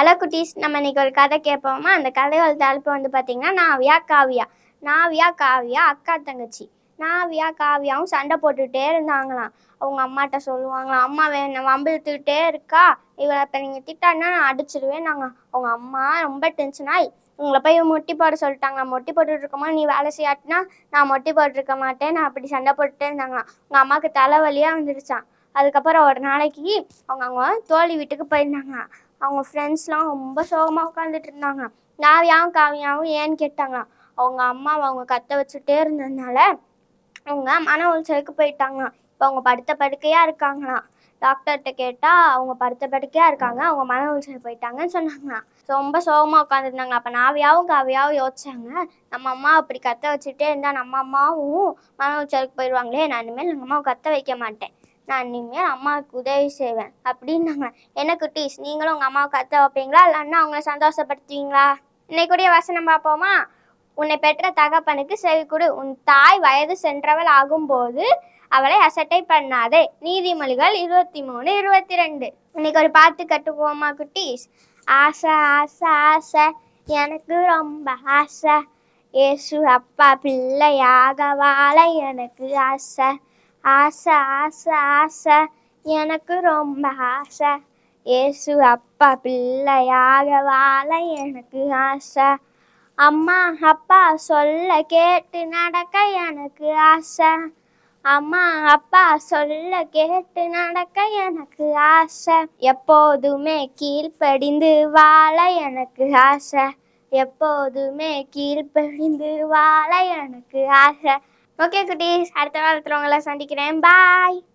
Hello குட்டீஸ், நம்ம இன்னைக்கு ஒரு கதை கேட்போமா? அந்த கதையோட தலைப்பு வந்து பார்த்தீங்கன்னா, நாவியா காவியா. நாவியா காவியா அக்கா தங்கச்சி. நாவியா காவியாவும் சண்டை போட்டுக்கிட்டே இருந்தாங்களாம். அவங்க அம்மாட்ட சொல்லுவாங்களாம், அம்மா என்ன வம்பிழுத்துக்கிட்டே இருக்கா, இவளை இப்போ நீங்கள் திட்டான்னா நான் அடிச்சிடுவேன். அவங்க அம்மா ரொம்ப டென்ஷன் ஆகி உங்களை போய் மொட்டி போட சொல்லிட்டாங்க. மொட்டி போட்டுட்டு இருக்கோமா, நீ வேலை செய்யாட்டினா நான் மொட்டி போட்டுருக்க மாட்டேன். நான் அப்படி சண்டை போட்டுட்டே இருந்தாங்களாம். உங்கள் அம்மாவுக்கு தலைவலியாக வந்துருச்சான். அதுக்கப்புறம் ஒரு நாளைக்கு அவங்க தோழி வீட்டுக்கு போயிருந்தாங்களாம். அவங்க ஃப்ரெண்ட்ஸ்லாம் ரொம்ப சோகமாக உட்காந்துட்டு இருந்தாங்க. நாவியாவும் காவியாவும் ஏன்னு கேட்டாங்களாம். அவங்க அம்மாவை அவங்க கத்த வச்சுட்டே இருந்ததுனால அவங்க மன உளைச்சலுக்கு போயிட்டாங்களாம். இப்போ அவங்க படுத்த படுக்கையாக இருக்காங்களாம். டாக்டர்கிட்ட கேட்டால் அவங்க படுத்த படுக்கையாக இருக்காங்க, அவங்க மன உளைச்சல் போயிட்டாங்கன்னு சொன்னாங்களாம். ரொம்ப சோகமாக உட்காந்துருந்தாங்க. அப்போ நாவியாவும் காவியாவும் யோசிச்சாங்க, நம்ம அம்மா அப்படி கத்த வச்சுட்டே இருந்தால் நம்ம அம்மாவும் மன உளைச்சலுக்கு போயிடுவாங்களே, நான் இனிமேல் நம்ம அம்மாவை கத்த வைக்க மாட்டேன், நான் இனிமேல் அம்மாவுக்கு உதவி செய்வேன் அப்படின்னாங்க. என்ன குட்டீஸ், நீங்களும் உங்கள் அம்மாவை கத்த வைப்பீங்களா, இல்லைன்னா அவங்கள சந்தோஷப்படுத்துவீங்களா? இன்னைக்குரிய வசனம் பார்ப்போமா? உன்னை பெற்ற தகப்பனுக்கு செவி கொடு, உன் தாய் வயது சென்றவள் ஆகும்போது அவளை அசட்டை பண்ணாதே. நீதிமொழிகள் 23:22. இன்னைக்கு ஒரு பாட்டு கட்டுக்குவோமா குட்டீஸ்? ஆசை ஆசை ஆசை எனக்கு ரொம்ப ஆசை, ஏசு அப்பா பிள்ளையாக வாழ எனக்கு ஆசை. ஆசை ஆசை ஆசை எனக்கு ரொம்ப ஆசை, ஏசு அப்பா பிள்ளையாக வாழ எனக்கு ஆசை. அம்மா அப்பா சொல்ல கேட்டு நடக்க எனக்கு ஆசை. அம்மா அப்பா சொல்ல கேட்டு நடக்க எனக்கு ஆசை. எப்போதுமே கீழ்ப்படிந்து வாழ எனக்கு ஆசை. எப்போதுமே கீழ்ப்படிந்து வாழ எனக்கு ஆசை. ஓகே குட்டீஸ், அடுத்த வாரத்தில் உங்களை சந்திக்கிறேன். பாய்.